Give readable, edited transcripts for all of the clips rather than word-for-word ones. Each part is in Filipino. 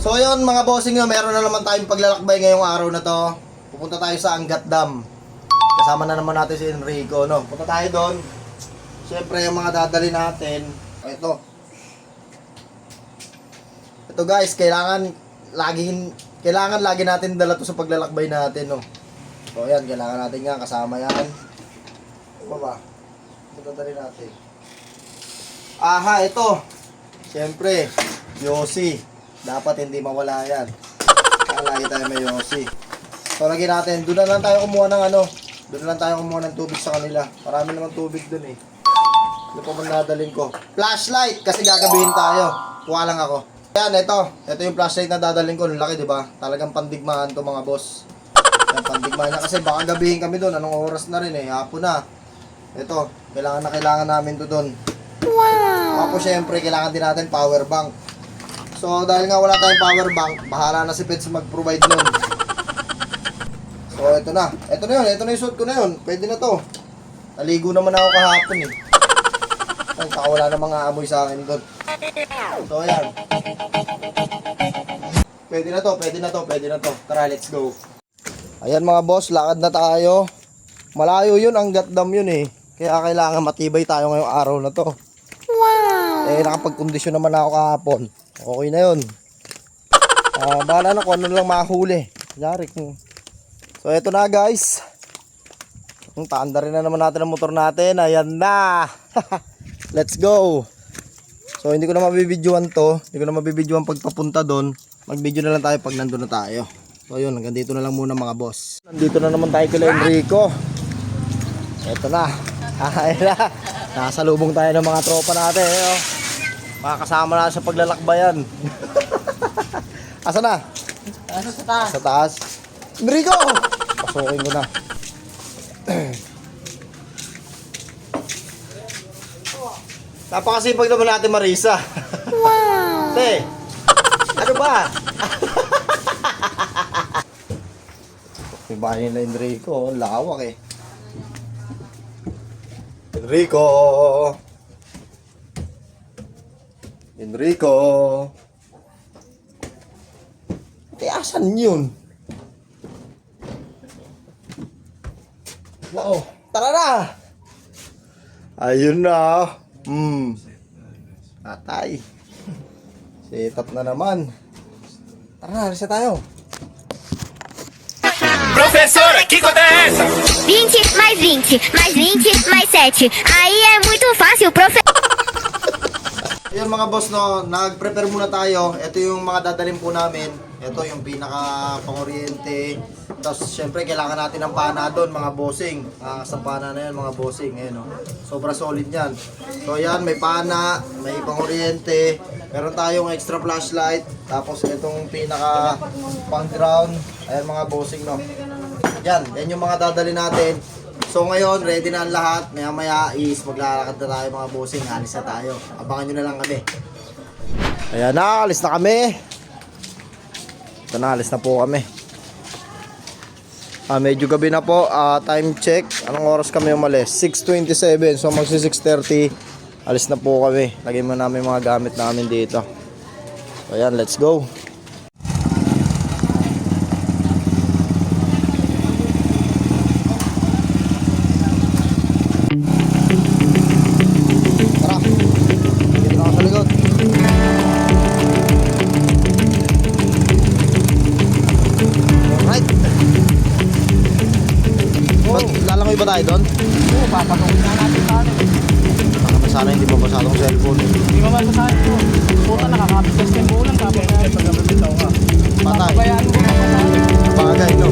So yun mga bossing, meron na naman tayong paglalakbay ngayong araw na to. Pupunta tayo sa Angat Dam. Kasama na naman natin si Enrico, no? Punta tayo doon. Siyempre yung mga dadali natin. Ito. Ito guys, kailangan lagi natin dala to sa paglalakbay natin, no? So yan, kailangan natin nga kasama yan. Ano ba? Ito dadali natin. Aha, ito. Siyempre, Yossi. Dapat hindi mawala yan. Lagi tayo may Yossi. So, lagyan natin. Doon na lang tayo kumuha ng doon na lang tayo kumuha ng tubig sa kanila. Marami naman tubig doon eh. Ano pa bang dadalhin ko? Flashlight! Kasi gagabihin tayo. Kuha lang ako. Ayan, ito. Ito yung flashlight na dadalhin ko. Laki, di ba? Talagang pandigmaan to mga boss. Yan, pandigmaan niya. Kasi baka gabihin kami doon. Anong oras na rin eh. Hapon na. Ito. Kailangan namin to doon. Wow! Ako syempre, kailangan din natin power bank. So, dahil nga wala tayong power bank, bahala na si Pets mag-provide nun. So, ito na. Ito na yun. Ito na yung suit ko na yun. Pwede na to. Naligo naman ako kahapon eh. Ay, saka wala na mga amoy sa akin doon. So, ayan. Pwede na to. Pwede na to. Pwede na to. Tara, let's go. Ayan mga boss, lakad na tayo. Malayo yun. Angat Dam yun eh. Kaya kailangan matibay tayo ngayong araw na to. Wow! Eh, nakapag-kondisyon naman ako kahapon. Okay na yun. Bahala na kung ano lang mahuli. Yari kung... So eto na guys. Paanda rin na naman natin ang motor natin. Ayan na. Let's go. So hindi ko na mabibidyoan to. Hindi ko na mabibidyoan pagpapunta doon. Mag-video na lang tayo pag nandun na tayo. So yun, hanggang dito na lang muna mga boss. Nandito na naman tayo kila Enrico. Eto na. Ayan na. Nakasalubong tayo ng mga tropa natin. Makakasama na sa paglalakbayan. Asa na? Sa taas. Sa taas. Enrico! Pasukin ko na. Napakasipag naman natin Marisa. Wow! Te, ano ba? May bahay nila Enrico. Lawak eh. Enrico! Enrico! Asan yun? Wow! Tara na! Ayun na! Atay! Set up na naman. Tara na, alis na tayo. Professora, que conta é essa? 20 mais 20, mais 20, mais 7. Aí é muito fácil, professor. Ayun mga boss, no, nag-prepare muna tayo. Ito yung mga dadalhin po namin. Ito yung pinaka pang-oriente. Tapos syempre kailangan natin ng pana doon mga bossing. Sa pana na yan mga bossing. Ayan, no. Sobra solid yan. So yan, may pana, may pang-oriente. Meron tayong extra flashlight. Tapos itong pinaka pang-ground. Ayan mga bossing, no. Yan yung mga dadalhin natin. So ngayon, ready na ang lahat. Maya maya is maglalakad na tayo mga bossing. Alis na tayo. Abangan nyo na lang kami. Ayan na, alis na kami. Ito na, alis na po kami. Medyo gabi na po. Time check. Anong oras kami umalis? 6:27. So magsi 6:30. Alis na po kami. Lagay mo namin mga gamit namin dito. So ayan, let's go. Lalangoy ba tayo doon? Oo, papatungin na natin sa atin. Baka sana hindi mabasa itong cellphone. Hindi mabasa sa atin po. Puta, nakakapit sa stem ulan. Tapos na ito, pagkabitaw ka. Patay. Pabayaan mo ka sa atin. Bagay, no?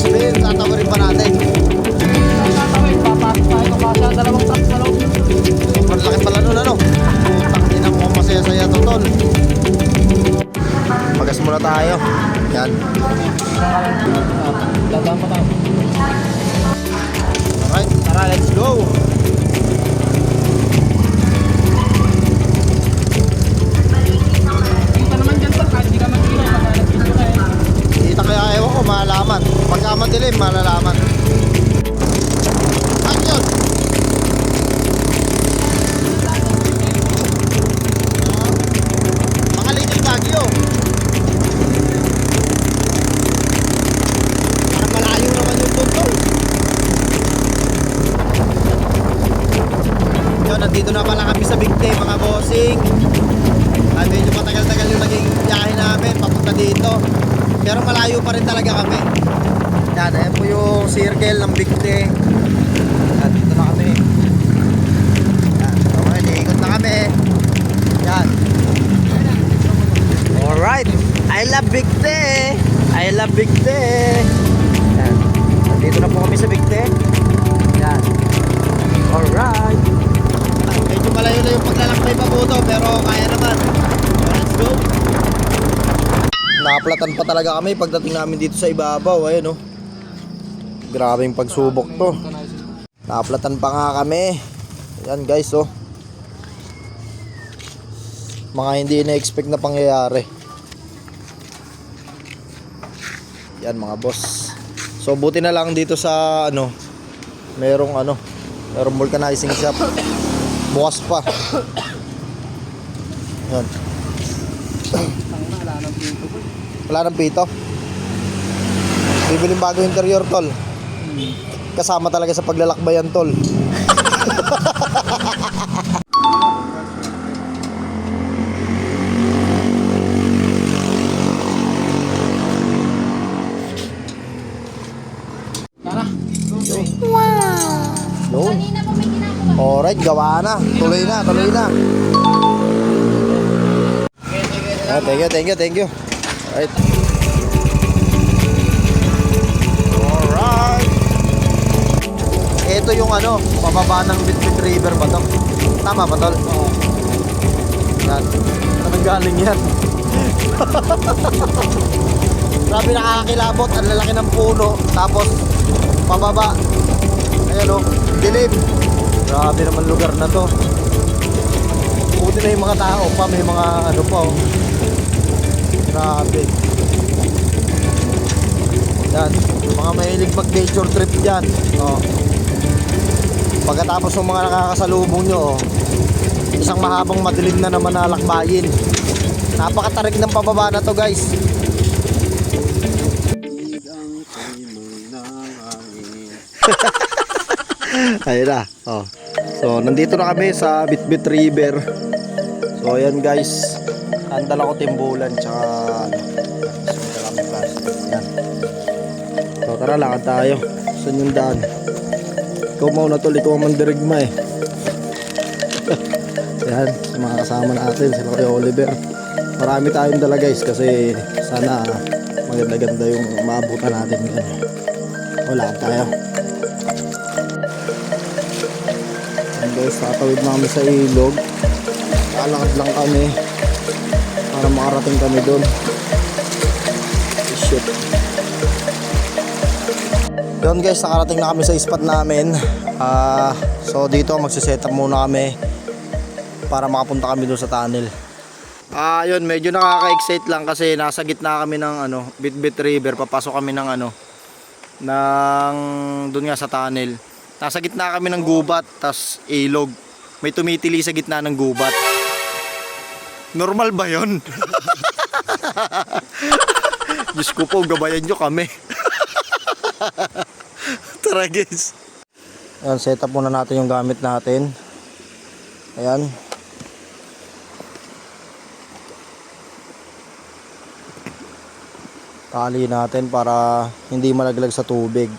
Sabihin, tatawarin pa natin. Tatawin, papasok tayo ng kasya. Dalawang truck sa loob. Sobrang laki pala nun, ano? Putang ina mo, masaya-saya to, tol. Magas muna tayo. Yan. Dadaan pa tayo. Alright, tara, let's go. Kita naman dyan pa, kahit di ka mag-ilaw, magkakalit ka eh. Kita kaya ewan ko, malalaman. Pagka madilim, malalaman. Action! Mga Little Baguio. Nandito na pala kami sa Big Day mga bossing. At medyo matagal-tagal yung naging biyahe namin papunta dito. Pero malayo pa rin talaga kami. Yan, ayan po yung circle ng Big Day. Yan, dito na kami. Yan, okay, liikot na kami. Yan. Alright, I love Big Day. I love Big Day. Yan, nandito na po kami sa Big Day. Yan. Alright. Medyo malayo na yung paglalakbay pa po to, pero kaya naman. So, let's go. Naaplatan pa talaga kami pagdating namin dito sa ibabaw. Ayan oh. Grabe yung pagsubok to. Naaplatan pa nga kami. Ayan guys oh. Mga hindi na-expect na pangyayari. Yan mga boss. So buti na lang dito sa ano, merong vulcanizing shop. Bukas pa. Yan. Wala nang pito. Bibiling bago interior tol. Kasama talaga sa paglalakbayan tol. Yun. Alright, gawa na. Tuloy na. Ah, thank you. Alright. Alright. Ito yung pababa ng Bitbit River ba to? Tama ba tol? Oo. Yan. Saan galing yan? Grabe, nakakakilabot. Ang lalaki ng puno. Tapos, pababa. Ayan o, dilim. Grabe naman lugar na to. Buti na yung mga tao pa. May mga pa o. Grabe. Yan, mga mahilig mag nature trip dyan o. Pagkatapos ng mga nakakasalubong nyo isang mahabang madilim na naman na lakbayin. Napakatarik ng pababa na to guys. Ayun na. Oh. So, nandito na kami sa Bitbit River. So, ayan guys. Andala ko timbulan tsaka yan. So, tara, lakad tayo. Saan yung daan? Ikaw mauna tol, ikaw ang mandirigma eh. Ayan, mga kasama natin, sila Kuya Oliver. Marami tayong dala guys kasi sana maganda-ganda yung maabutan natin. Wala tayo. And guys, tatawid na kami sa ilog. Lalakad lang kami para makarating kami doon. Shit. Yun guys, nakarating na kami sa spot namin. So dito magsiset up muna kami para makapunta kami doon sa tunnel. Yun, medyo nakaka-excite lang kasi nasa gitna kami ng Bitbit River. Papasok kami ng ng doon nga sa tunnel. Nasa gitna kami ng gubat, tas ilog. May tumitili sa gitna ng gubat. Normal ba yun? Diyos ko po, gabayan nyo kami. Tara guys. Ayan, set up muna natin yung gamit natin. Ayan. Tali natin para hindi malaglag sa tubig.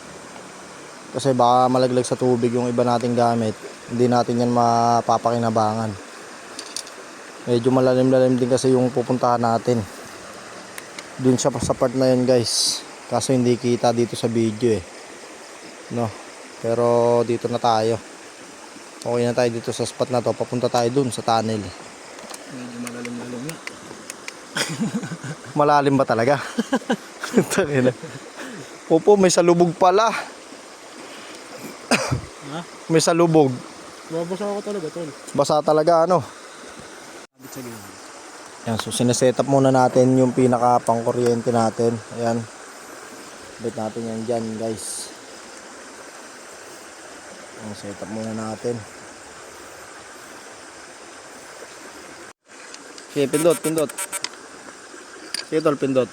Kasi baka malaglag sa tubig yung iba nating gamit. Hindi natin yan mapapakinabangan. Medyo malalim-lalim din kasi yung pupuntahan natin. Dun siya sa part na yun guys. Kaso hindi kita dito sa video eh. No. Pero dito na tayo. Okay na tayo dito sa spot na to. Papunta tayo dun sa tunnel. Medyo malalim-lalim na. Malalim ba talaga? Opo, may salubog pala. Ha? May salubog. Babasa ako talaga, tol. Basa talaga Sabit sa gilid. Yan, so sineset up muna natin yung pinaka pangkuryente natin. Ayan. Bit natin yan dyan guys. Ang set up muna natin. Okay, pindot. Sige tol, pindot.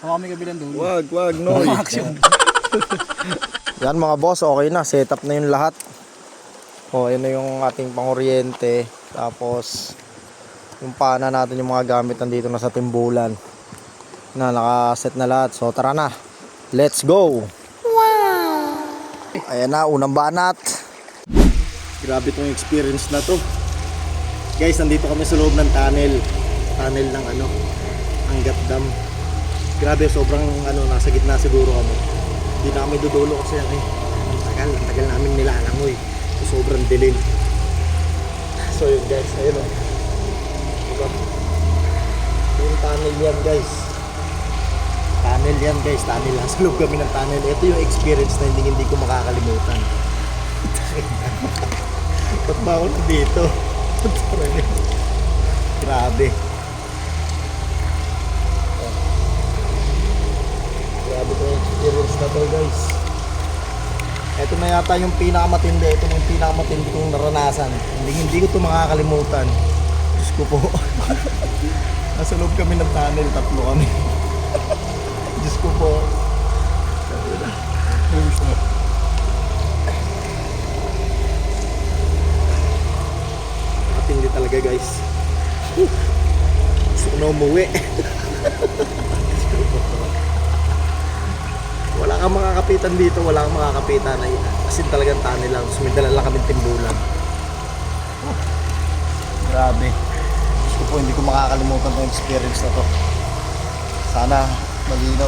Hawa kami kabilang dulo. Wag, no. Yan mga boss, okay na. Set up na yung lahat. O, yun na yung ating panguryente. Tapos, yung pana natin, yung mga gamit nandito na sa timbulan. Na, nakaset na lahat. So, tara na. Let's go! Wow! Ayan na, unang banat. Grabe tong experience na to. Guys, nandito kami sa loob ng tunnel. Tunnel ng Angat Dam. Grabe, sobrang nasa gitna siguro kami. Hindi na kami dudulo kasi ang tagal namin nilalangoy. Sobrang dilim. So yun guys, ayun o. Diba? Yung tunnel yan guys. Tunnel yan guys, tunnel lang. Sa loob kami ng tunnel. Ito yung experience na hindi ko makakalimutan. Ba't ba ako dito? Grabe. Grabe ko yung experience na to guys. Ito na yata yung pinakamatindi. Ito yung pinakamatindi kong naranasan. Hindi ko ito makakalimutan. Diyos ko po. Nasa loob kami ng tunnel. Tatlo kami. Diyos ko po. Nakatindi talaga guys. Gusto ko na umuwi. Wala kang makakapitan dito, wala kang makakapitan. As in talagang tunnel lang. Sumidala lang kami timbulan. Grabe. Gusto po, hindi ko makakalimutan itong experience na to. Sana malinaw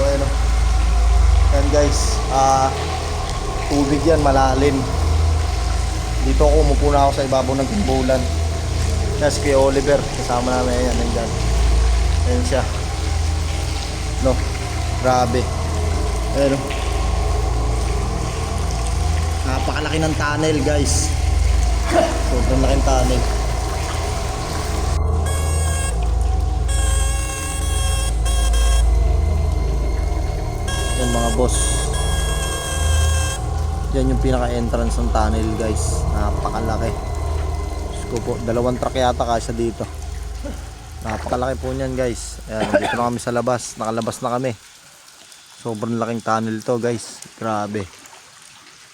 Yan guys, tubig yan, malalim. Dito ako, umupo na ako sa ibabaw ng timbulan. Yes, kay Oliver, kasama namin. Ayan, nandyan. Ayan siya. No, grabe. Ayan o. Napakalaki ng tunnel guys. Sobrang laking tunnel. Yan mga boss. Yan yung pinaka-entrance ng tunnel guys. Napakalaki. Diyos ko po, 2 truck yata kasya dito. Napakalaki po niyan guys. Ayan, dito na kami sa labas. Nakalabas na kami. Sobrang laking tunnel to guys. Grabe.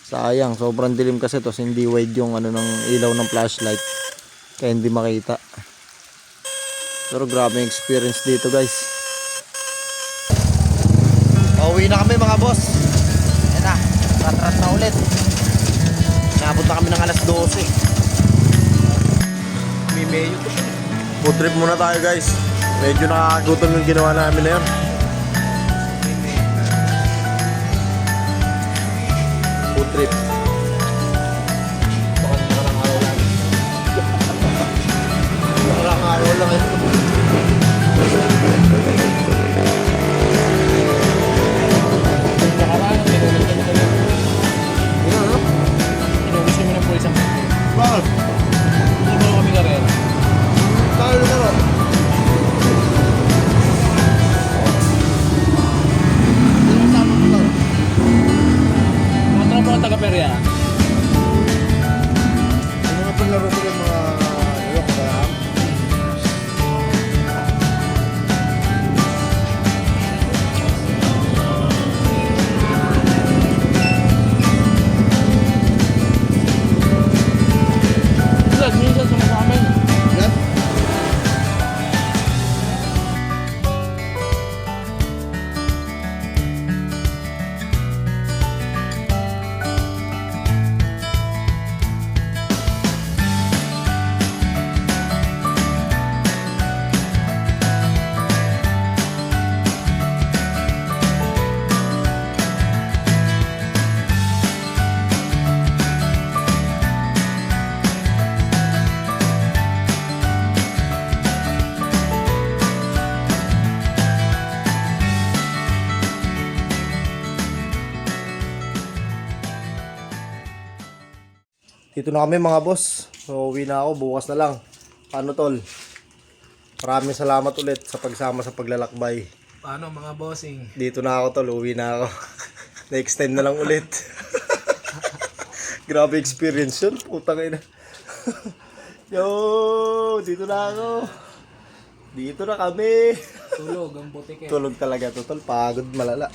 Sayang, sobrang dilim kasi to. Hindi wide yung ng ilaw ng flashlight. Kaya hindi makita. Pero grabe yung experience dito guys. Pauwi na kami mga boss. Ayan na. Ratras na ulit. Nabot na kami ng alas 12. May mayo to. Food trip muna tayo guys. Medyo nakakagutom yung ginawa namin na yun. Food trip. Baka nakarang araw lang. Nakarang araw lang ito. Nakaraan, tinulis kami kami. Ano? Tinulis kami ng pulis ang Bakit? hindi mo kami karera. Tayo na rin. Mga tropa ko taga-perya. Ano nga pang laro ko yung mga yok ba? Minsan sa amin. Yan. Dito na kami mga boss. So, uwi na ako. Bukas na lang. Paano tol? Maraming salamat ulit sa pagsama sa paglalakbay. Paano mga bossing? Dito na ako tol. Uwi na ako. Next time na lang ulit. Grabe experience yun. Putang ina. Yo! Dito na ako. Dito na kami. Tulog ang butik eh. Tulog talaga to tol. Pagod malala.